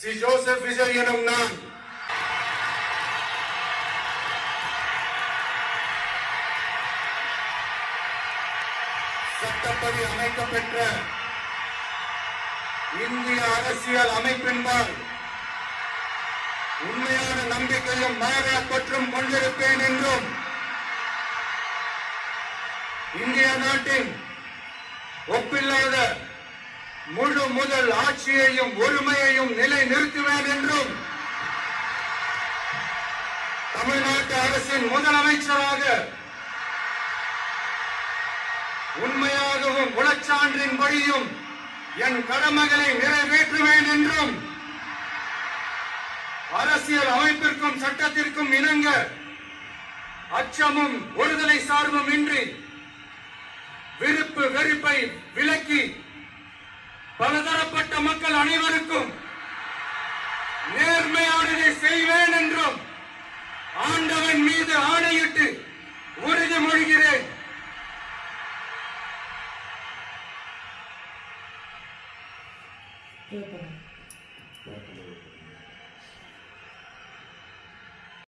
C Joseph Vijay எனும் நான் சட்டப்படி அமைக்கப்பெற்ற இந்திய அரசியல் அமைப்பின்பால் உண்மையான நம்பிக்கையும் மாறா பற்றும் கொண்டிருப்பேன் என்றும் இந்திய நாட்டின் ஒப்பில்லாத முழு முதல் ஆட்சியையும் ஒருமையையும் நிலைநிறுத்துவேன் என்றும் தமிழ்நாட்டு அரசின் முதலமைச்சராக உண்மையாகவும் உளச்சான்றின்படியும் என் கடமைகளை நிறைவேற்றுவேன் என்றும் அரசியல் அமைப்பிற்கும் சட்டத்திற்கும் இணங்க அச்சமும் ஒருதலை சார்பும் இன்றி விருப்பு வெறுப்பை விலக்கி பலதரப்பட்ட மக்கள் அனைவருக்கும் நேர்மையானதை செய்வேன் என்றும் ஆண்டவன் மீது ஆணையிட்டு உறுதிமொழிகிறேன். Gracias.